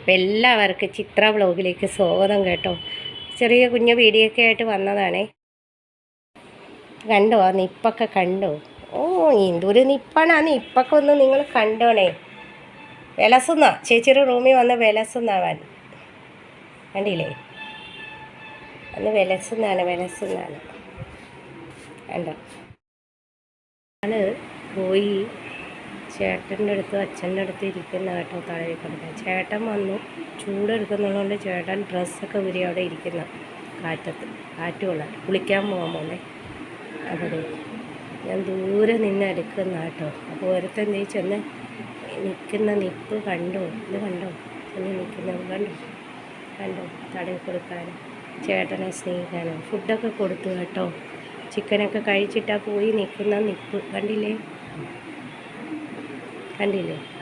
അപ്പോൾ എല്ലാവർക്കും ചിത്ര വ്ലോഗിലേക്ക് സ്വാഗതം കേട്ടോ. ചെറിയ കുഞ്ഞു വീഡിയോ ഒക്കെ ആയിട്ട് വന്നതാണേ. കണ്ടോ ആ നിപ്പൊക്കെ കണ്ടോ? ഓ എന്തൊരു നിപ്പാണ് ആ നിപ്പൊക്കെ ഒന്ന് നിങ്ങൾ കണ്ടോണേ. വിലസുന്ന ചേച്ചിയുടെ റൂമിൽ വന്ന് വിലസുന്നവൻ കണ്ടില്ലേ? അന്ന് വിലസുന്നാണ് കണ്ടോ? ആള് പോയി ചേട്ടൻ്റെ അടുത്ത് അച്ഛൻ്റെ അടുത്ത് ഇരിക്കുന്ന കേട്ടോ തടവി കൊടുക്കാൻ. ചേട്ടൻ വന്നു ചൂടെടുക്കുന്നുള്ളതുകൊണ്ട് ചേട്ടൻ ഡ്രസ്സൊക്കെ ഉരി അവിടെ ഇരിക്കുന്ന കാറ്റത്ത് കാറ്റ് കൊള്ളാൻ കുളിക്കാൻ പോകാൻ പോലെ. അവിടെ ഞാൻ ദൂരെ നിന്ന് എടുക്കുന്ന കേട്ടോ. അപ്പോൾ ഒരുത്തൻ ചെന്ന് നിൽക്കുന്ന നിപ്പ് കണ്ടോ? ഇത് കണ്ടോ? ചെന്ന് നിൽക്കുന്നത് കണ്ടോ തടവി കൊടുക്കാൻ, ചേട്ടനെ സ്നേഹിക്കാനോ. ഫുഡൊക്കെ കൊടുത്തു കേട്ടോ. ചിക്കനൊക്കെ കഴിച്ചിട്ടാ പോയി നിൽക്കുന്ന നിപ്പ് കണ്ടില്ലേ?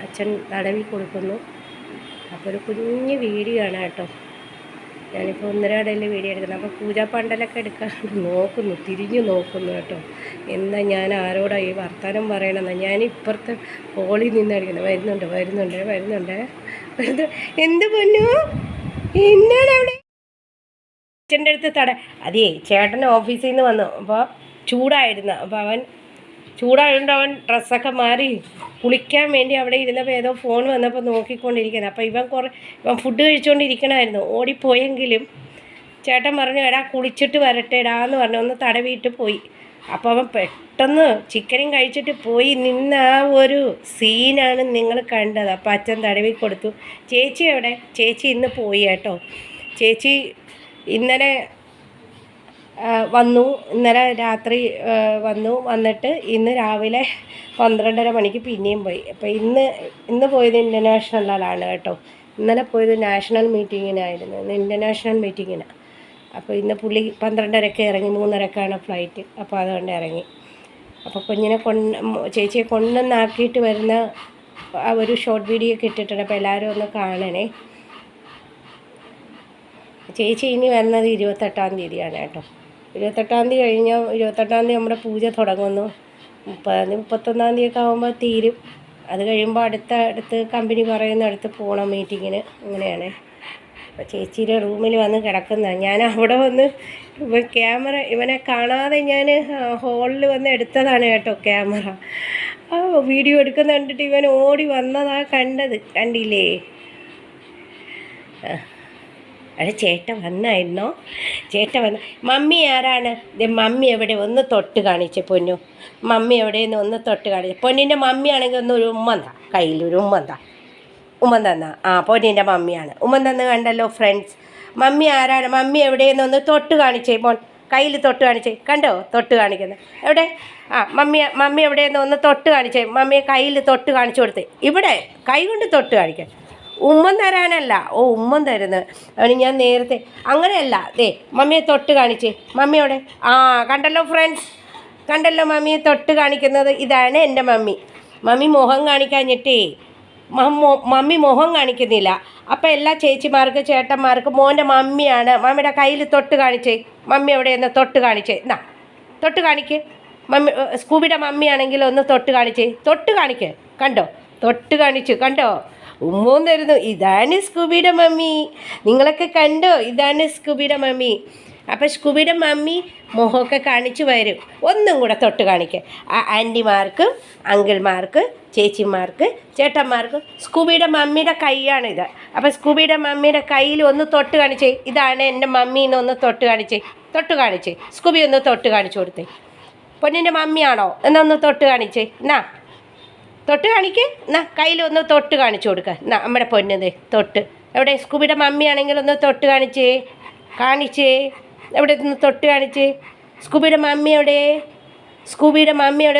അച്ഛൻ തടവി കൊടുക്കുന്നു. അപ്പോൾ ഒരു കുഞ്ഞ് വീഡിയോ ആണ് കേട്ടോ. ഞാനിപ്പോൾ 1.5 വീഡിയോ എടുക്കുന്നത്. അപ്പോൾ പൂജാ പണ്ടലൊക്കെ എടുക്കാൻ തിരിഞ്ഞു നോക്കുന്നു കേട്ടോ. എന്താ ഞാൻ ആരോടാ ഈ വർത്തമാനം പറയണമെന്നാ ഞാൻ ഇപ്പുറത്തെ ഹോളിൽ നിന്ന് അടിക്കുന്നത്. വരുന്നുണ്ട് എന്ത് പൊന്നു എന്നാണ് അവിടെ അച്ഛൻ്റെ അടുത്ത് അതേ ചേട്ടൻ ഓഫീസിൽ നിന്ന് വന്നു. അപ്പോൾ ചൂടായിരുന്നു. അപ്പോൾ അവൻ അവൻ ഡ്രസ്സൊക്കെ മാറി കുളിക്കാൻ വേണ്ടി അവിടെ ഇരുന്നപ്പോൾ ഏതോ ഫോൺ വന്നപ്പോൾ നോക്കിക്കൊണ്ടിരിക്കുന്നത്. അപ്പോൾ ഇവൻ ഫുഡ് കഴിച്ചുകൊണ്ടിരിക്കണമായിരുന്നു. ഓടിപ്പോയെങ്കിലും ചേട്ടൻ പറഞ്ഞു എടാ കുളിച്ചിട്ട് വരട്ടെടാന്ന് പറഞ്ഞു ഒന്ന് തടവിയിട്ട് പോയി. അപ്പോൾ അവൻ പെട്ടെന്ന് ചിക്കനും കഴിച്ചിട്ട് പോയി നിന്ന ആ ഒരു സീനാണ് നിങ്ങൾ കണ്ടത്. അപ്പോൾ അച്ഛൻ തടവി കൊടുത്തു. ചേച്ചി എവിടെ? ചേച്ചി ഇന്ന് പോയി കേട്ടോ. ചേച്ചി ഇന്നലെ വന്നു, ഇന്നലെ രാത്രി വന്നിട്ട് ഇന്ന് രാവിലെ 12:30 മണിക്ക് പിന്നെയും പോയി. അപ്പോൾ ഇന്ന് പോയത് ഇൻ്റർനാഷണലാണ് കേട്ടോ. ഇന്നലെ പോയത് നാഷണൽ മീറ്റിങ്ങിനായിരുന്നു, ഇൻ്റർനാഷണൽ മീറ്റിങ്ങിന്. അപ്പോൾ ഇന്ന് പുള്ളി 12:30 ഇറങ്ങി, 3:30 ഫ്ലൈറ്റ്. അപ്പോൾ അതുകൊണ്ട് ഇറങ്ങി. അപ്പോൾ കുഞ്ഞിനെ ചേച്ചിയെ കൊണ്ടുവന്നാക്കിയിട്ട് വരുന്ന ആ ഒരു ഷോർട്ട് വീഡിയോ ഒക്കെ ഇട്ടിട്ടുണ്ട്. അപ്പോൾ എല്ലാവരും ഒന്ന് കാണണേ. ചേച്ചി ഇനി വരുന്നത് 28-ാം തീയതിയാണ് കേട്ടോ. 28-ാം തീയതി കഴിഞ്ഞാൽ 28-ാം തീയതി നമ്മുടെ പൂജ തുടങ്ങുന്നു. 31-ാം തീയതി ഒക്കെ ആകുമ്പോൾ തീരും. അത് കഴിയുമ്പോൾ അടുത്ത് കമ്പനി പറയുന്നിടത്ത് പോകണം മീറ്റിങ്ങിന്. അങ്ങനെയാണ്. അപ്പോൾ ചേച്ചിയുടെ റൂമിൽ വന്ന് കിടക്കുന്നതാണ്. ഞാൻ അവിടെ വന്ന് ക്യാമറ ഇവനെ കാണാതെ ഞാൻ ഹോളിൽ വന്ന് എടുത്തതാണ് കേട്ടോ ക്യാമറ. വീഡിയോ എടുക്കുന്ന കണ്ടിട്ട് ഇവൻ ഓടി വന്നതാണ് കണ്ടില്ലേ? അതെ ചേട്ടൻ വന്നായിരുന്നോ? ചേട്ടൻ വന്ന മമ്മി ആരാണ്? മമ്മി എവിടെ? ഒന്ന് തൊട്ട് കാണിച്ചേ പൊന്നു. മമ്മി എവിടെയെന്ന് ഒന്ന് തൊട്ട് കാണിച്ചേ. പൊന്നിൻ്റെ മമ്മിയാണെങ്കിൽ ഒന്ന് ഒരു ഉമ്മന്താ, കയ്യിലൊരു ഉമ്മൻ തന്നാ. പൊന്നിൻ്റെ മമ്മിയാണ്. ഉമ്മൻ തന്ന് കണ്ടല്ലോ ഫ്രണ്ട്സ്. മമ്മി ആരാണ്? മമ്മി എവിടെയെന്ന് ഒന്ന് തൊട്ട് കാണിച്ചേ മോൻ. കയ്യിൽ തൊട്ട് കാണിച്ചേ. കണ്ടോ തൊട്ട് കാണിക്കുന്നത്? എവിടെ? മമ്മി എവിടെയെന്ന് ഒന്ന് തൊട്ട് കാണിച്ചേ. മമ്മിയെ കയ്യിൽ തൊട്ട് കാണിച്ചു കൊടുത്തേ. ഇവിടെ കൈ കൊണ്ട് തൊട്ട് കാണിക്കാൻ. ഉമ്മൻ തരാനല്ല. ഉമ്മൻ തരുന്നത് അവന് ഞാൻ നേരത്തെ അങ്ങനെയല്ല. മമ്മിയെ തൊട്ട് കാണിച്ചേ. മമ്മിയോടെ കണ്ടല്ലോ ഫ്രണ്ട്സ്, കണ്ടല്ലോ മമ്മിയെ തൊട്ട് കാണിക്കുന്നത്. ഇതാണ് എൻ്റെ മമ്മി മുഖം കാണിക്കാഞ്ഞിട്ടേ മമ്മി മുഖം കാണിക്കുന്നില്ല. അപ്പോൾ എല്ലാ ചേച്ചിമാർക്ക് ചേട്ടന്മാർക്ക് മോൻ്റെ മമ്മിയാണ്. മമ്മിയുടെ കയ്യിൽ തൊട്ട് കാണിച്ചേ. മമ്മി എവിടെയെന്ന് തൊട്ട് കാണിച്ചേ. തൊട്ട് കാണിക്ക്. മമ്മി സ്കൂബിയുടെ മമ്മിയാണെങ്കിൽ ഒന്ന് തൊട്ട് കാണിച്ചേ. തൊട്ട് കാണിക്ക്. കണ്ടോ തൊട്ട് കാണിച്ചു? കണ്ടോ ഉമ്മൂൻ തരുന്നു. ഇതാണ് സ്കൂബിയുടെ മമ്മി. നിങ്ങളൊക്കെ കണ്ടോ? ഇതാണ് സ്കൂബിയുടെ മമ്മി. അപ്പോൾ സ്കൂബിയുടെ മമ്മി മുഖമൊക്കെ കാണിച്ചു വരും. ഒന്നും കൂടെ തൊട്ട് കാണിക്കുക. ആൻറ്റിമാർക്ക്, അങ്കിൾമാർക്ക്, ചേച്ചിമാർക്ക്, ചേട്ടന്മാർക്ക് സ്കൂബിയുടെ മമ്മിയുടെ കൈയാണിത്. അപ്പോൾ സ്കൂബിയുടെ മമ്മിയുടെ കയ്യിൽ ഒന്ന് തൊട്ട് കാണിച്ചേ. ഇതാണ് എൻ്റെ മമ്മീന്ന് ഒന്ന് തൊട്ട് കാണിച്ചേ. സ്കൂബി ഒന്ന് തൊട്ട് കാണിച്ചു കൊടുത്തേ. പൊന്നിൻ്റെ മമ്മിയാണോ എന്നൊന്ന് തൊട്ട് കാണിച്ചേ. തൊട്ട് കാണിക്ക്. കയ്യിലൊന്ന് തൊട്ട് കാണിച്ചു കൊടുക്കുക. നമ്മുടെ പൊന്നത് തൊട്ട്. എവിടെ? സ്കൂബിയുടെ മമ്മിയാണെങ്കിൽ ഒന്ന് തൊട്ട് കാണിച്ചേ. എവിടെ ഒന്ന് തൊട്ട് കാണിച്ചേ. സ്കൂബിയുടെ മമ്മി എവിടെ?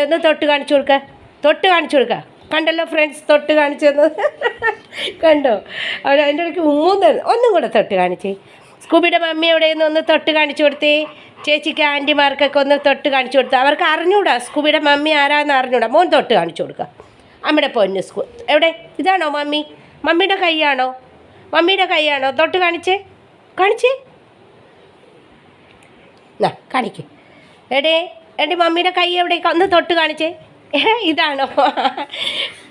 ഒന്ന് തൊട്ട് കാണിച്ചു കൊടുക്കുക. കണ്ടല്ലോ ഫ്രണ്ട്സ് തൊട്ട് കാണിച്ചത് കണ്ടോ? അതിൻ്റെ ഇടയ്ക്ക് തരുന്നു. ഒന്നും കൂടെ തൊട്ട് കാണിച്ചേ. സ്കൂബിയുടെ മമ്മി എവിടെയെന്ന് ഒന്ന് തൊട്ട് കാണിച്ചു കൊടുത്തേ. ചേച്ചിക്ക് ആൻറ്റിമാർക്കൊക്കെ ഒന്ന് തൊട്ട് കാണിച്ചു കൊടുത്താൽ അവർക്ക് അറിഞ്ഞൂടാ സ്കൂബിയുടെ മമ്മി ആരാന്ന് അറിഞ്ഞൂടാ. മോൻ തൊട്ട് കാണിച്ചു കൊടുക്കുക. അമ്മയുടെ പൊന്ന് എവിടെ? ഇതാണോ മമ്മിയുടെ കൈയാണോ? തൊട്ട് കാണിച്ചേ. കാണിക്ക്. എടേ മമ്മിയുടെ കൈ എവിടെ? ഒന്ന് തൊട്ട് കാണിച്ചേ. ഇതാണോ?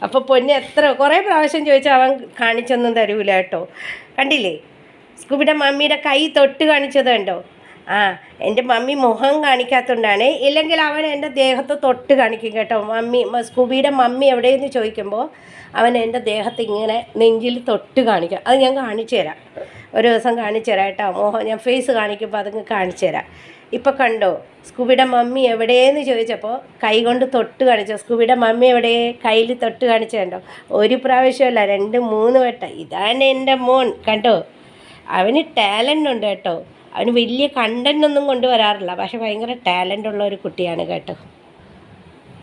അപ്പോൾ പൊന്നെ കുറേ പ്രാവശ്യം ചോദിച്ചാൽ അവൻ കാണിച്ചൊന്നും തരൂല കേട്ടോ. കണ്ടില്ലേ സ്കൂബിയുടെ മമ്മിയുടെ കൈ തൊട്ട് കാണിച്ചത് കണ്ടോ? എൻ്റെ മമ്മി മുഖം കാണിക്കാത്തതുകൊണ്ടാണ്, ഇല്ലെങ്കിൽ അവൻ എൻ്റെ ദേഹത്ത് തൊട്ട് കാണിക്കും കേട്ടോ. സ്കൂബിയുടെ മമ്മി എവിടെയെന്ന് ചോദിക്കുമ്പോൾ അവൻ എൻ്റെ ദേഹത്ത് ഇങ്ങനെ നെഞ്ചിൽ തൊട്ട് കാണിക്കാം. അത് ഞാൻ കാണിച്ചു തരാം, ഒരു ദിവസം കാണിച്ചു തരാം കേട്ടോ. മോഹൻ ഞാൻ ഫേസ് കാണിക്കുമ്പോൾ അതങ്ങ് കാണിച്ചു തരാം. ഇപ്പം കണ്ടോ സ്കൂബിയുടെ മമ്മി എവിടെയെന്ന് ചോദിച്ചപ്പോൾ കൈ കൊണ്ട് തൊട്ട് കാണിച്ചു. സ്കൂബിയുടെ മമ്മി എവിടെ കയ്യിൽ തൊട്ട് കാണിച്ചു കണ്ടോ? ഒരു പ്രാവശ്യമല്ല 2-3 വട്ടം. ഇതാണ് എൻ്റെ മോൻ കണ്ടോ. അവന് ടാലൻ്റ് ഉണ്ട് കേട്ടോ. അവന് വലിയ കണ്ടൻ്റൊന്നും കൊണ്ടുവരാറില്ല, പക്ഷെ ഭയങ്കര ടാലൻ്റ് ഉള്ള ഒരു കുട്ടിയാണ് കേട്ടോ.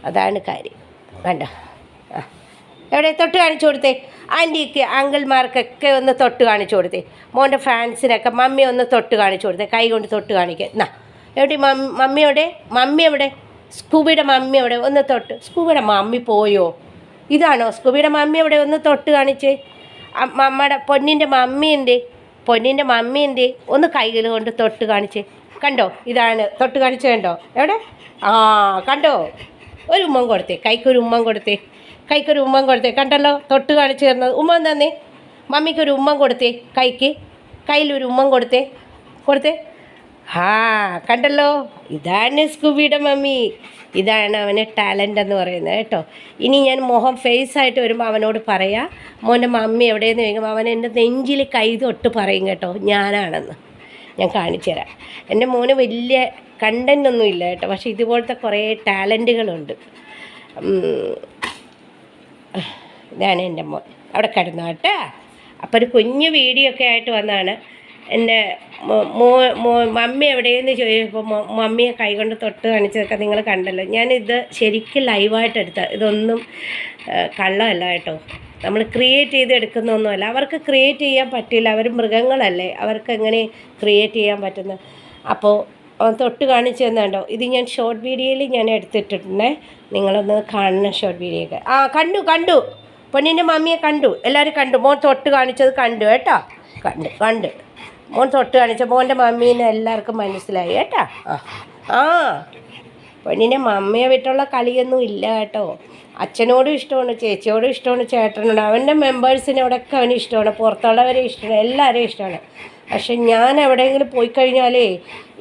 അതാണ് കാര്യം. കണ്ടോ എവിടെ തൊട്ട് കാണിച്ചു കൊടുത്തേ? ആൻറ്റിക്ക് അങ്കിൾമാർക്കൊക്കെ ഒന്ന് തൊട്ട് കാണിച്ചു കൊടുത്തേ. മോൻ്റെ ഫാൻസിനൊക്കെ മമ്മി ഒന്ന് തൊട്ട് കാണിച്ചു കൊടുത്തേ. കൈ കൊണ്ട് തൊട്ട് കാണിക്കുക. എന്നാ എവിടെ മമ്മി എവിടെ? സ്കൂബിയുടെ മമ്മി എവിടെ? ഒന്ന് തൊട്ട്. സ്കൂബിയുടെ മമ്മി പോയോ? ഇതാണോ സ്കൂബിയുടെ മമ്മി എവിടെ? ഒന്ന് തൊട്ട് കാണിച്ചേ. നമ്മുടെ പൊന്നിൻ്റെ മമ്മി ഒന്ന് കൈകൾ കൊണ്ട് തൊട്ട് കാണിച്ചേ. കണ്ടോ ഇതാണ് തൊട്ട് കാണിച്ചേ. കണ്ടോ എവിടെ? കണ്ടോ? ഒരു ഉമ്മം കൊടുത്തേ. കൈക്കൊരു ഉമ്മം കൊടുത്തേ. കണ്ടല്ലോ തൊട്ട് കാണിച്ചു തരുന്നത്. ഉമ്മൻ തന്നേ. മമ്മിക്കൊരു ഉമ്മം കൊടുത്തേ. കയ്യിലൊരു ഉമ്മം കൊടുത്തേ. കണ്ടല്ലോ, ഇതാണ് സ്കൂബിയുടെ മമ്മി. ഇതാണ് അവന് ടാലൻ്റ് എന്ന് പറയുന്നത് കേട്ടോ. ഇനി ഞാൻ മോഹൻ ഫേസായിട്ട് വരുമ്പോൾ അവനോട് പറയാം മോൻ്റെ മമ്മി എവിടെയെന്ന് ചോദിക്കുമ്പോൾ അവൻ എൻ്റെ നെഞ്ചിൽ കൈ തൊട്ട് പറയും കേട്ടോ ഞാനാണെന്ന്. ഞാൻ കാണിച്ചു തരാം. എൻ്റെ മോന് വലിയ കണ്ടൻ്റൊന്നും ഇല്ല കേട്ടോ, പക്ഷേ ഇതുപോലത്തെ കുറേ ടാലൻറ്റുകളുണ്ട്. ഇതാണ് എൻ്റെ മോൻ. അവിടെ കിടന്നു കേട്ടോ. അപ്പോൾ ഒരു കുഞ്ഞു വീഡിയോ ഒക്കെ ആയിട്ട് വന്നതാണ്. എൻ്റെ മമ്മി എവിടെയെന്ന് ചോദിച്ചപ്പോൾ മമ്മിയെ കൈകൊണ്ട് തൊട്ട് കാണിച്ചതൊക്കെ നിങ്ങൾ കണ്ടല്ലോ. ഞാനിത് ശരിക്കും ലൈവായിട്ട് എടുത്ത, ഇതൊന്നും കള്ളമല്ല കേട്ടോ. നമ്മൾ ക്രിയേറ്റ് ചെയ്ത് എടുക്കുന്നൊന്നുമല്ല. അവർക്ക് ക്രിയേറ്റ് ചെയ്യാൻ പറ്റില്ല, അവർ മൃഗങ്ങളല്ലേ, അവർക്ക് എങ്ങനെ ക്രിയേറ്റ് ചെയ്യാൻ പറ്റുന്നത്? അപ്പോൾ തൊട്ട് കാണിച്ചു തന്നുണ്ടോ. ഇത് ഞാൻ ഷോർട്ട് വീഡിയോയിൽ ഞാൻ എടുത്തിട്ടുണ്ടേ, നിങ്ങളൊന്ന് കാണണം ഷോർട്ട് വീഡിയോ ഒക്കെ. കണ്ടു പൊന്നിൻ്റെ മമ്മിയെ കണ്ടു, എല്ലാവരും കണ്ടു. മോൻ തൊട്ട് കാണിച്ചത് കണ്ടു കേട്ടോ. കണ്ട് മോൻ തൊട്ട് കാണിച്ച മോൻ്റെ മമ്മീനെ എല്ലാവർക്കും മനസ്സിലായി കേട്ടോ. പൊന്നിൻ്റെ മമ്മിയെ വിട്ടുള്ള കളിയൊന്നും ഇല്ല കേട്ടോ. അച്ഛനോടും ഇഷ്ടമാണ്, ചേച്ചിയോടും ഇഷ്ടമാണ്, ചേട്ടനോട്, അവൻ്റെ മെമ്പേഴ്സിനോടൊക്കെ അവന് ഇഷ്ടമാണ്, പുറത്തുള്ളവരെ ഇഷ്ടമാണ്, എല്ലാവരെയും ഇഷ്ടമാണ്. പക്ഷെ ഞാൻ എവിടെയെങ്കിലും പോയി കഴിഞ്ഞാലേ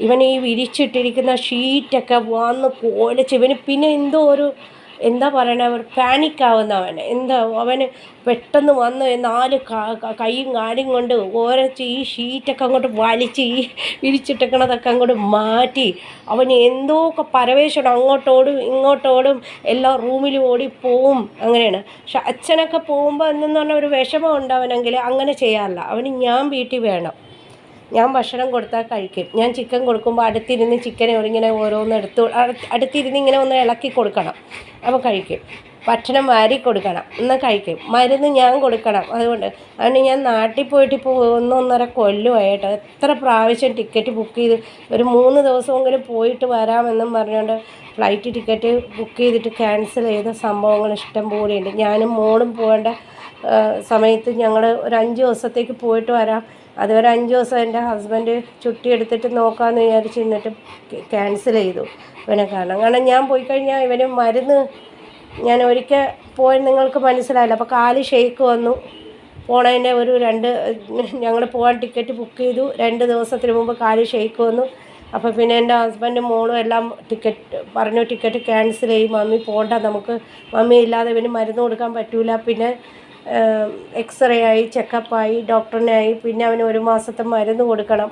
ഇവൻ ഈ വിരിച്ചിട്ടിരിക്കുന്ന ഷീറ്റൊക്കെ വന്ന് കോലച്ച് ഇവന് പിന്നെ എന്തോ ഒരു എന്താ പറയണ, ഒരു പാനിക്കാവുന്നവൻ. അവന് പെട്ടെന്ന് വന്ന് 4 കൈയും കാലും കൊണ്ട് ഓരച്ച് ഈ ഷീറ്റൊക്കെ അങ്ങോട്ട് വലിച്ച് ഈ വിരിച്ചിട്ടേക്കണതൊക്കെ അങ്ങോട്ട് മാറ്റി അവന് എന്തോക്കെ പരവേശം, അങ്ങോട്ടോടും ഇങ്ങോട്ടോടും എല്ലാ റൂമിലും ഓടിപ്പോവും. അങ്ങനെയാണ്. പക്ഷെ അച്ഛനൊക്കെ പോകുമ്പോൾ എന്തെന്ന് പറഞ്ഞാൽ ഒരു വിഷമം ഉണ്ടാവണമെങ്കിൽ അങ്ങനെ ചെയ്യാറില്ല. അവന് ഞാൻ വീട്ടിൽ വേണം, ഞാൻ ഭക്ഷണം കൊടുത്താൽ കഴിക്കും. ഞാൻ ചിക്കൻ കൊടുക്കുമ്പോൾ അടുത്തിരുന്ന് ചിക്കനെ ഇങ്ങനെ ഓരോന്ന് അടുത്തിരുന്ന് ഇങ്ങനെ ഒന്ന് ഇളക്കി കൊടുക്കണം, അപ്പോൾ കഴിക്കും. ഭക്ഷണം വാരി കൊടുക്കണം, എന്നാൽ കഴിക്കും. മരുന്ന് ഞാൻ കൊടുക്കണം. അതുകൊണ്ട് ഞാൻ നാട്ടിൽ പോയിട്ട് ഇപ്പോൾ 1-1.5 കൊല്ലമായിട്ട് എത്ര പ്രാവശ്യം ടിക്കറ്റ് ബുക്ക് ചെയ്ത് ഒരു 3 ദിവസമെങ്കിലും പോയിട്ട് വരാമെന്നും പറഞ്ഞുകൊണ്ട് ഫ്ലൈറ്റ് ടിക്കറ്റ് ബുക്ക് ചെയ്തിട്ട് ക്യാൻസൽ ചെയ്ത സംഭവങ്ങൾ ഇഷ്ടം പോലെയുണ്ട്. ഞാനും മോളും പോകേണ്ട സമയത്ത് ഞങ്ങൾ ഒരു 5 ദിവസത്തേക്ക് പോയിട്ട് വരാം, അതുവരെ 5 ദിവസം എൻ്റെ ഹസ്ബൻഡ് ചുട്ടി എടുത്തിട്ട് നോക്കാമെന്ന് വിചാരിച്ച് നിന്നിട്ട് ക്യാൻസൽ ചെയ്തു ഇവനെ കാരണം ഞാൻ പോയി കഴിഞ്ഞാൽ ഇവന് മരുന്ന് ഞാൻ ഒരിക്കൽ പോയി നിങ്ങൾക്ക് മനസ്സിലായില്ല. അപ്പോൾ കാല് ഷേക്ക് വന്നു. പോണതിൻ്റെ ഒരു ഞങ്ങൾ പോകാൻ ടിക്കറ്റ് ബുക്ക് ചെയ്തു, 2 ദിവസത്തിന് മുമ്പ് കാല് ഷേക്ക് വന്നു. അപ്പോൾ പിന്നെ എൻ്റെ ഹസ്ബൻഡും മോളും എല്ലാം ടിക്കറ്റ് ക്യാൻസൽ ചെയ്യും. മമ്മി പോകണ്ട, നമുക്ക് മമ്മി ഇല്ലാതെ ഇവന് മരുന്ന് കൊടുക്കാൻ പറ്റില്ല. പിന്നെ എക്സ്റേ ആയി, ചെക്കപ്പായി, ഡോക്ടറിനായി, പിന്നെ അവന് 1 മാസത്തെ മരുന്ന് കൊടുക്കണം.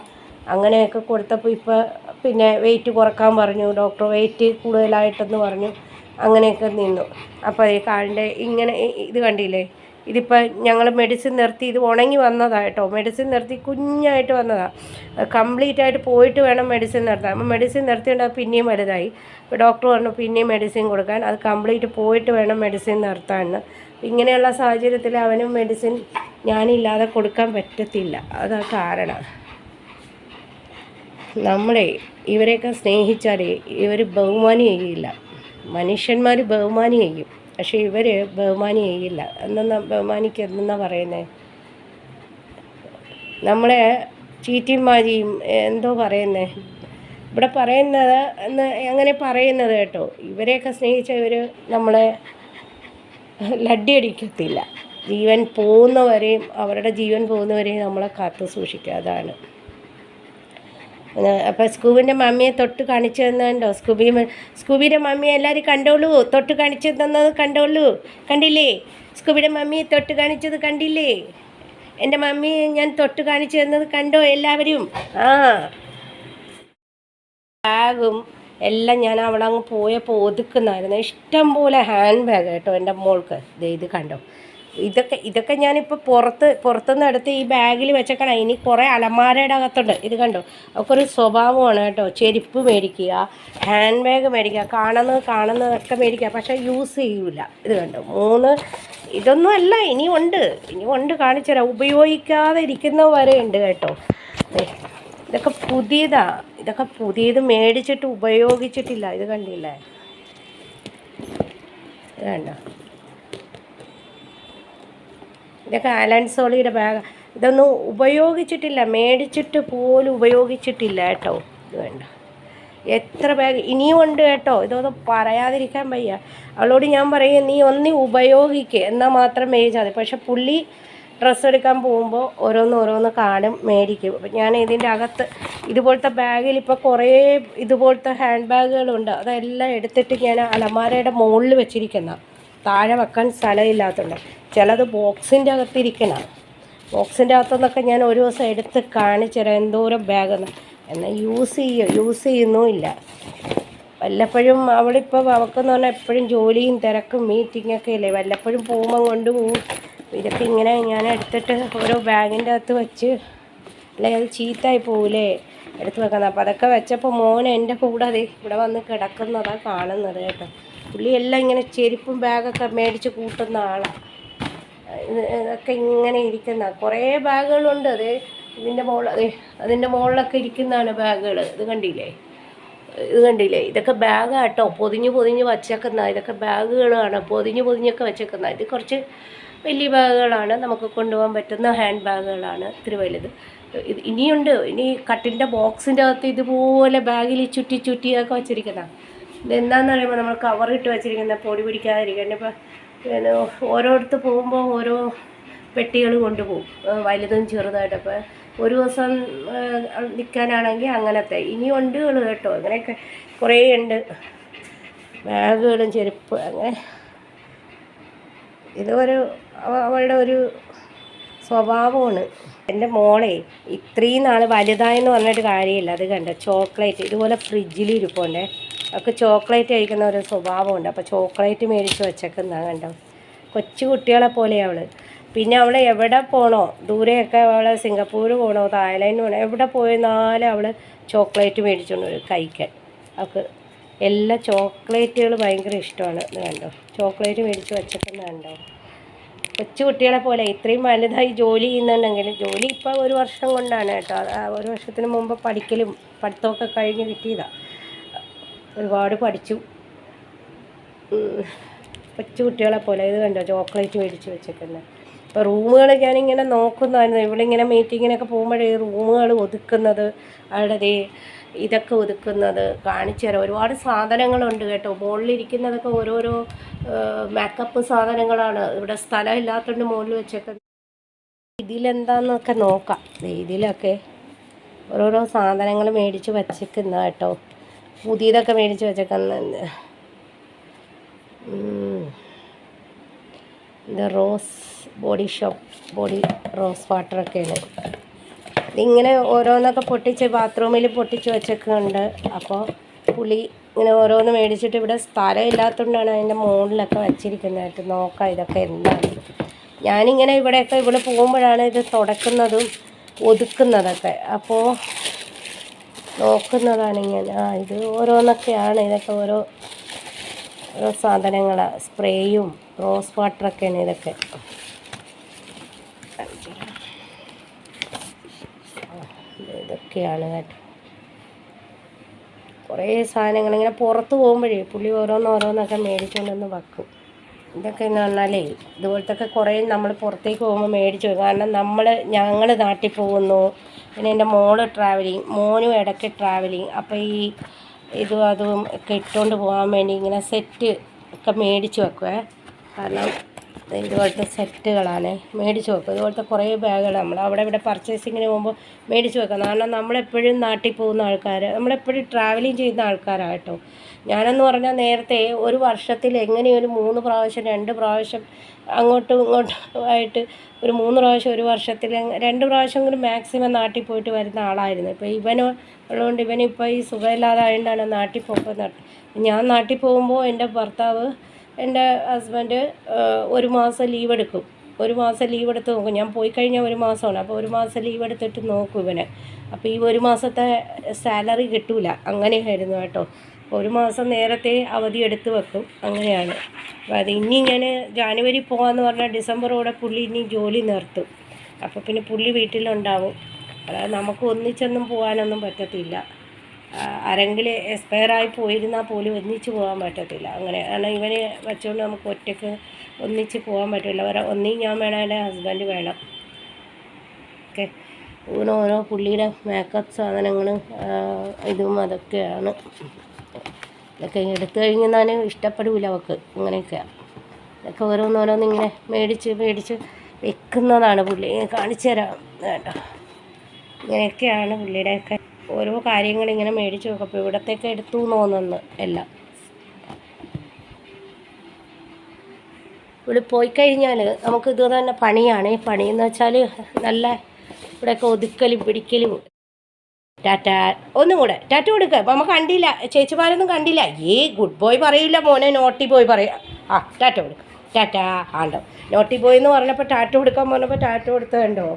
അങ്ങനെയൊക്കെ കൊടുത്തപ്പോൾ ഇപ്പോൾ പിന്നെ വെയിറ്റ് കുറക്കാൻ പറഞ്ഞു ഡോക്ടർ, വെയിറ്റ് കൂടുതലായിട്ടെന്ന് പറഞ്ഞു. അങ്ങനെയൊക്കെ നിന്നു. അപ്പോൾ ഈ കാലിൻ്റെ ഇങ്ങനെ ഇത് കണ്ടില്ലേ, ഇതിപ്പോൾ ഞങ്ങൾ മെഡിസിൻ നിർത്തി. ഇത് ഉണങ്ങി വന്നതാണ് കേട്ടോ, മെഡിസിൻ നിർത്തി കുഞ്ഞായിട്ട് വന്നതാണ്. കംപ്ലീറ്റ് ആയിട്ട് പോയിട്ട് വേണം മെഡിസിൻ നിർത്താൻ. അപ്പോൾ മെഡിസിൻ നിർത്തിയിട്ട് പിന്നെയും വലുതായി. ഇപ്പോൾ ഡോക്ടർ പറഞ്ഞു പിന്നെയും മെഡിസിൻ കൊടുക്കാൻ, അത് കംപ്ലീറ്റ് പോയിട്ട് വേണം മെഡിസിൻ നിർത്താൻ. ഇങ്ങനെയുള്ള സാഹചര്യത്തിൽ അവനും മെഡിസിൻ ഞാനില്ലാതെ കൊടുക്കാൻ പറ്റത്തില്ല. അതാ കാരണം. നമ്മളെ ഇവരെയൊക്കെ സ്നേഹിച്ചാലേ ഇവർ ബഹുമാനം ചെയ്യില്ല. മനുഷ്യന്മാർ ബഹുമാനം ചെയ്യും, പക്ഷേ ഇവർ ബഹുമാനം ചെയ്യില്ല. ബഹുമാനിക്കെന്നാ പറയുന്നത്, നമ്മളെ ചീറ്റിമാരിയും എന്തോ പറയുന്നത്, ഇവിടെ പറയുന്നത് എന്ന് അങ്ങനെ പറയുന്നത് കേട്ടോ. ഇവരെയൊക്കെ സ്നേഹിച്ച ഇവർ നമ്മളെ ലഡ്ഡി ജീവൻ പോകുന്നവരെയും അവരുടെ ജീവൻ പോകുന്നവരെയും നമ്മളെ കാത്തു സൂക്ഷിക്കുക. അതാണ്. അപ്പോൾ സ്കൂബിൻ്റെ മമ്മിയെ തൊട്ട് കാണിച്ചു തന്നുണ്ടോ? സ്കൂബിയുടെ മമ്മിയെ എല്ലാവരും കണ്ടോളൂ. തൊട്ട് കാണിച്ചു തന്നത് കണ്ടോളൂ. കണ്ടില്ലേ? സ്കൂബിയുടെ മമ്മിയെ തൊട്ട് കാണിച്ചത് കണ്ടില്ലേ? എൻ്റെ മമ്മിയെ ഞാൻ തൊട്ട് കാണിച്ചു തന്നത് കണ്ടോ എല്ലാവരും? ആ ബാഗും എല്ലാം ഞാൻ അവിടെ അങ്ങ് പോയപ്പോൾ ഒതുക്കുന്നായിരുന്നു. ഇഷ്ടം പോലെ ഹാൻഡ് ബാഗ് കേട്ടോ എൻ്റെ മോൾക്ക്. ഇത് കണ്ടോ? ഇതൊക്കെ ഞാനിപ്പോൾ പുറത്തുനിന്ന് എടുത്ത് ഈ ബാഗിൽ വെച്ചേക്കണം. ഇനി കുറേ അലമാരയുടെ അകത്തുണ്ട്. ഇത് കണ്ടോ? അവൾക്കൊരു സ്വഭാവമാണ് കേട്ടോ. ചെരുപ്പ് മേടിക്കുക, ഹാൻഡ് ബാഗ് മേടിക്കുക, കാണുന്നതൊക്കെ മേടിക്കുക, പക്ഷേ യൂസ് ചെയ്യൂല. ഇത് കണ്ടോ? ഇതൊന്നും അല്ല, ഇനിയുണ്ട് കാണിച്ചു തരാം. ഉപയോഗിക്കാതെ ഇരിക്കുന്ന വരെ ഉണ്ട് കേട്ടോ. ഇതൊക്കെ പുതിയത് മേടിച്ചിട്ട് ഉപയോഗിച്ചിട്ടില്ല. ഇത് കണ്ടില്ലേ? ഇത് കണ്ടോ? ഇതൊക്കെ അലൻസോളിയുടെ ബാഗ്. ഇതൊന്നും ഉപയോഗിച്ചിട്ടില്ല, മേടിച്ചിട്ട് പോലും ഉപയോഗിച്ചിട്ടില്ല കേട്ടോ. ഇത് വേണ്ട, എത്ര ബാഗ് ഇനിയും ഉണ്ട് കേട്ടോ. ഇതൊന്നും പറയാതിരിക്കാൻ വയ്യ. അവളോട് ഞാൻ പറയും, നീ ഒന്നി ഉപയോഗിക്കുക എന്നാൽ മാത്രം മേടിച്ചാൽ മതി. പക്ഷെ പുള്ളി ഡ്രസ്സ് എടുക്കാൻ പോകുമ്പോൾ ഓരോന്ന് കാണും, മേടിക്കും. അപ്പം ഞാൻ ഇതിൻ്റെ അകത്ത് ഇതുപോലത്തെ ബാഗിൽ ഇപ്പോൾ കുറേ ഇതുപോലത്തെ ഹാൻഡ് ബാഗുകളുണ്ട്. അതെല്ലാം എടുത്തിട്ട് ഞാൻ അലമാരയുടെ മുകളിൽ വെച്ചിരിക്കുന്ന, താഴെ വെക്കാൻ സ്ഥലമില്ലാത്തതുണ്ട്. ചിലത് ബോക്സിൻ്റെ അകത്തിരിക്കണം. ബോക്സിൻ്റെ അകത്തുനിന്നൊക്കെ ഞാൻ ഒരു ദിവസം എടുത്ത് കാണിച്ചു തരാം എന്തോരം ബാഗെന്ന്. എന്നാൽ യൂസ് ചെയ്യുന്നുമില്ല. വല്ലപ്പോഴും അവളിപ്പോൾ അവക്കെന്ന് പറഞ്ഞാൽ എപ്പോഴും ജോലിയും തിരക്കും മീറ്റിങ്ങൊക്കെ അല്ലേ, വല്ലപ്പോഴും പോകുമ്പോൾ കൊണ്ടുപോകും. ഇതൊക്കെ ഇങ്ങനെ ഞാൻ എടുത്തിട്ട് ഓരോ ബാഗിൻ്റെ അകത്ത് വെച്ച്, അല്ലെങ്കിൽ അത് ചീത്തയായി പോവില്ലേ, എടുത്ത് വെക്കുന്നത്. അപ്പോൾ അതൊക്കെ വെച്ചപ്പോൾ മോൻ എൻ്റെ കൂടെ ഇവിടെ വന്ന് കിടക്കുന്നതാണ് കാണുന്നത് കേട്ടോ. പുള്ളി എല്ലാം ഇങ്ങനെ ചെരുപ്പും ബാഗൊക്കെ മേടിച്ച് കൂട്ടുന്ന ആളാണ്. ഇതൊക്കെ ഇങ്ങനെ ഇരിക്കുന്ന കുറേ ബാഗുകളുണ്ട്. അതിൻ്റെ മുകളിലൊക്കെ ഇരിക്കുന്നതാണ് ബാഗുകൾ. ഇത് കണ്ടില്ലേ? ഇതൊക്കെ ബാഗാട്ടോ, പൊതിഞ്ഞ് വച്ചേക്കുന്ന. ഇതൊക്കെ ബാഗുകളാണ്, പൊതിഞ്ഞൊക്കെ വെച്ചേക്കുന്ന. ഇത് കുറച്ച് വലിയ ബാഗുകളാണ്, നമുക്ക് കൊണ്ടുപോകാൻ പറ്റുന്ന ഹാൻഡ് ബാഗുകളാണ്. ഇത്തിരി വലുത്. ഇനിയുണ്ട്. ഇനി കട്ടിലിൻ്റെ ബോക്സിൻ്റെ അകത്ത് ഇതുപോലെ ബാഗിൽ ചുറ്റിയൊക്കെ വെച്ചിരിക്കുന്ന. ഇതെന്താണെന്ന് പറയുമ്പോൾ നമ്മൾ കവറിട്ട് വെച്ചിരിക്കുന്ന, പൊടി പിടിക്കാതിരിക്കാൻ. ഇപ്പോൾ ഓരോരുത്തർ പോകുമ്പോൾ ഓരോ പെട്ടികൾ കൊണ്ടുപോകും, വലുതും ചെറുതായിട്ട്. അപ്പോൾ ഒരു ദിവസം നിൽക്കാനാണെങ്കിൽ അങ്ങനത്തെ. ഇനിയുണ്ട് കേട്ടോ. അങ്ങനെയൊക്കെ കുറേ ഉണ്ട് ബാഗുകളും ചെരുപ്പ്. അങ്ങനെ അവളുടെ ഒരു സ്വഭാവമാണ്. എൻ്റെ മോളെ ഇത്രയും നാൾ വലുതായെന്ന് പറഞ്ഞിട്ട് കാര്യമില്ല. അത് കണ്ടോ? ചോക്ലേറ്റ് ഇതുപോലെ ഫ്രിഡ്ജിൽ ഇരിപ്പുണ്ടേ. അവൾക്ക് ചോക്ലേറ്റ് കഴിക്കുന്ന ഒരു സ്വഭാവമുണ്ട്. അപ്പോൾ ചോക്ലേറ്റ് മേടിച്ച് വെച്ചേക്കുന്ന കണ്ടോ? കൊച്ചു കുട്ടികളെ പോലെ അവൾ. പിന്നെ അവൾ എവിടെ പോകണോ, ദൂരെയൊക്കെ അവൾ സിംഗപ്പൂർ പോകണോ, തായ്ലാൻഡ് പോകണോ, എവിടെ പോയെന്നാലും അവൾ ചോക്ലേറ്റ് മേടിച്ചുകൊണ്ട് വരും കഴിക്കാൻ. അവൾക്ക് എല്ലാ ചോക്ലേറ്റുകൾ ഭയങ്കര ഇഷ്ടമാണ്. ഇത് കണ്ടോ? ചോക്ലേറ്റ് മേടിച്ച് വെച്ചേക്കുന്ന കണ്ടോ? കൊച്ചു കുട്ടികളെ പോലെ. ഇത്രയും വലുതായി ജോലി ചെയ്യുന്നുണ്ടെങ്കിൽ, ജോലി ഇപ്പോൾ 1 വർഷം കൊണ്ടാണ് കേട്ടോ. 1 വർഷത്തിന് മുമ്പ് പഠിത്തമൊക്കെ കഴിഞ്ഞ് കിട്ടിയതാണ്. ഒരുപാട് പഠിച്ചു. കൊച്ചു കുട്ടികളെ പോലെ. ഇത് കണ്ടോ? ചോക്ലേറ്റ് മേടിച്ച് വെച്ചേക്കുന്നത്. ഇപ്പോൾ റൂമുകൾ ഞാനിങ്ങനെ നോക്കുന്നതായിരുന്നു. ഇവളിങ്ങനെ മീറ്റിങ്ങിനൊക്കെ പോകുമ്പോഴേ റൂമുകൾ ഒതുക്കുന്നത്, അവിടെ ഇതൊക്കെ ഒതുക്കുന്നത് കാണിച്ചു തരാം. ഒരുപാട് സാധനങ്ങളുണ്ട് കേട്ടോ. മുകളിലിരിക്കുന്നതൊക്കെ ഓരോരോ മേക്കപ്പ് സാധനങ്ങളാണ്. ഇവിടെ സ്ഥലം ഇല്ലാത്തതുകൊണ്ട് മുകളിൽ വെച്ചേക്കുന്നത്. ഇതിലെന്താന്നൊക്കെ നോക്കാം. ഇതിലൊക്കെ ഓരോരോ സാധനങ്ങൾ മേടിച്ച് വച്ചേക്കുന്ന കേട്ടോ. പുതിയതൊക്കെ മേടിച്ച് വെച്ചേക്കുന്നുണ്ട്. ഇത് റോസ് ബോഡി റോസ് വാട്ടറൊക്കെയാണ്. ഇതിങ്ങനെ ഓരോന്നൊക്കെ ബാത്റൂമിൽ പൊട്ടിച്ച് വെച്ചേക്കുന്നുണ്ട്. അപ്പോൾ പുളി ഇങ്ങനെ ഓരോന്ന് മേടിച്ചിട്ട് ഇവിടെ സ്ഥലം ഇല്ലാത്തതുകൊണ്ടാണ് അതിൻ്റെ മുകളിലൊക്കെ വെച്ചിരിക്കുന്നതായിട്ട്. നോക്കാം ഇതൊക്കെ എന്താണ്. ഞാനിങ്ങനെ ഇവിടെയൊക്കെ ഇവിടെ പോകുമ്പോഴാണ് ഇത് തുടക്കുന്നതും ഒതുക്കുന്നതൊക്കെ. അപ്പോൾ നോക്കുന്നതാണ് ഇങ്ങനെ. ഇത് ഓരോന്നൊക്കെയാണ്. ഇതൊക്കെ ഓരോ സാധനങ്ങളാണ്. സ്പ്രേയും റോസ് വാട്ടറൊക്കെയാണ് ഇതൊക്കെ. ഇതൊക്കെയാണ് കേട്ടോ. കുറേ സാധനങ്ങൾ ഇങ്ങനെ പുറത്ത് പോകുമ്പോഴേ പുള്ളി ഓരോന്നൊക്കെ മേടിച്ചുകൊണ്ടൊന്ന് വെക്കും. ഇതൊക്കെ എന്ന് പറഞ്ഞാലേ ഇതുപോലത്തെ കുറേ നമ്മൾ പുറത്തേക്ക് പോകുമ്പോൾ മേടിച്ച് വെക്കും. കാരണം ഞങ്ങൾ നാട്ടിൽ പോകുന്നു, പിന്നെ എൻ്റെ മോനും ഇടയ്ക്ക് ട്രാവലിങ്. അപ്പോൾ ഈ ഇതും അതും ഒക്കെ ഇട്ടുകൊണ്ട് പോകാൻ വേണ്ടി ഇങ്ങനെ സെറ്റ് ഒക്കെ മേടിച്ച് വെക്കുവേ. കാരണം ഇതുപോലത്തെ സെറ്റുകളാണ് മേടിച്ച് വെക്കും. ഇതുപോലത്തെ കുറേ ബാഗുകൾ നമ്മൾ അവിടെ ഇവിടെ പർച്ചേസിങ്ങിന് പോകുമ്പോൾ മേടിച്ച് വെക്കാം. കാരണം നമ്മളെപ്പോഴും നാട്ടിൽ പോകുന്ന ആൾക്കാർ, നമ്മളെപ്പോഴും ട്രാവലിങ് ചെയ്യുന്ന ആൾക്കാരാണ് കേട്ടോ. ഞാനെന്ന് പറഞ്ഞാൽ നേരത്തെ ഒരു വർഷത്തിൽ എങ്ങനെയൊരു 3 പ്രാവശ്യം 2 പ്രാവശ്യം അങ്ങോട്ടും ഇങ്ങോട്ടും ആയിട്ട് ഒരു 3 പ്രാവശ്യം ഒരു വർഷത്തിൽ 2 പ്രാവശ്യമെങ്കിലും മാക്സിമം നാട്ടിൽ പോയിട്ട് വരുന്ന ആളായിരുന്നു. ഇപ്പോൾ ഉള്ളതുകൊണ്ട് ഇവനിപ്പോൾ ഈ സുഖമില്ലാതായതുകൊണ്ടാണ് നാട്ടിൽ പോകുന്നത്. ഞാൻ നാട്ടിൽ പോകുമ്പോൾ എൻ്റെ ഹസ്ബൻഡ് 1 മാസം ലീവ് എടുക്കും. 1 മാസം ലീവ് എടുത്ത് നോക്കും. ഞാൻ പോയി കഴിഞ്ഞാൽ 1 മാസമാണ്. അപ്പോൾ 1 മാസം ലീവ് എടുത്തിട്ട് നോക്കും ഇവനെ. അപ്പോൾ ഈ 1 മാസത്തെ സാലറി കിട്ടില്ല, അങ്ങനെയായിരുന്നു കേട്ടോ. 1 മാസം നേരത്തെ അവധി എടുത്ത് വെക്കും, അങ്ങനെയാണ്. അപ്പോൾ അത് ഇനി ഞാൻ ജാനുവരി പോകാമെന്ന് പറഞ്ഞാൽ ഡിസംബറോടെ പുള്ളി ഇനി ജോലി നിർത്തും. അപ്പോൾ പിന്നെ പുള്ളി വീട്ടിലുണ്ടാവും. അതായത് നമുക്ക് ഒന്നിച്ചൊന്നും പോകാനൊന്നും പറ്റത്തില്ല. ആരെങ്കിലും എക്സ്പയറായി പോയിരുന്നാൽ പോലും ഒന്നിച്ച് പോകാൻ പറ്റത്തില്ല. അങ്ങനെ കാരണം ഇവനെ വെച്ചുകൊണ്ട് നമുക്ക് ഒറ്റയ്ക്ക് ഒന്നിച്ച് പോകാൻ പറ്റില്ല. ഒന്നീ ഞാൻ വേണം, എൻ്റെ ഹസ്ബൻഡ് വേണം. ഓക്കെ, ഓരോ പുള്ളിയുടെ മേക്കപ്പ് സാധനങ്ങളും ഇതും അതൊക്കെയാണ്. ഇതൊക്കെ എടുത്തു കഴിഞ്ഞാൽ ഇഷ്ടപ്പെടില്ല അവൾക്ക്. ഇങ്ങനെയൊക്കെയാണ് ഇതൊക്കെ ഓരോന്നിങ്ങനെ മേടിച്ച് വെക്കുന്നതാണ് പുള്ളി. കാണിച്ചു തരാം കേട്ടോ. ഇങ്ങനെയൊക്കെയാണ് പുള്ളിയുടെയൊക്കെ ഓരോ കാര്യങ്ങളിങ്ങനെ മേടിച്ച് വെക്കും. അപ്പോൾ ഇവിടത്തേക്ക് എടുത്തു തോന്നുന്നു എല്ലാം. ഇവിടെ പോയി കഴിഞ്ഞാൽ നമുക്ക് ഇത് തന്നെ പണിയാണ്. ഈ പണിയെന്ന് വെച്ചാൽ നല്ല ഇവിടെയൊക്കെ ഒതുക്കലും പിടിക്കലും. ടാറ്റ, ഒന്നും കൂടെ ടാറ്റ കൊടുക്കുക. അപ്പോൾ നമുക്ക് കണ്ടില്ല, ചേച്ചിമാരൊന്നും കണ്ടില്ല. ഗുഡ് ബോയ് പറയില്ല മോനെ, നോട്ടി ബോയ് പറയാം. ടാറ്റ കൊടുക്കുക. ടാറ്റ ആണ്ടോ, നോട്ടി ബോയ് എന്ന് പറഞ്ഞപ്പോൾ ടാറ്റ കൊടുക്കാൻ പറഞ്ഞപ്പോൾ ടാറ്റ കൊടുത്തത് കണ്ടോ.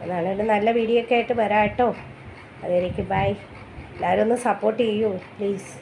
അതാണ് ഒരു നല്ല വീഡിയോ ഒക്കെ ആയിട്ട് വരാം കേട്ടോ. അതെനിക്ക് ബൈ. എല്ലാവരും ഒന്ന് സപ്പോർട്ട് ചെയ്യൂ പ്ലീസ്.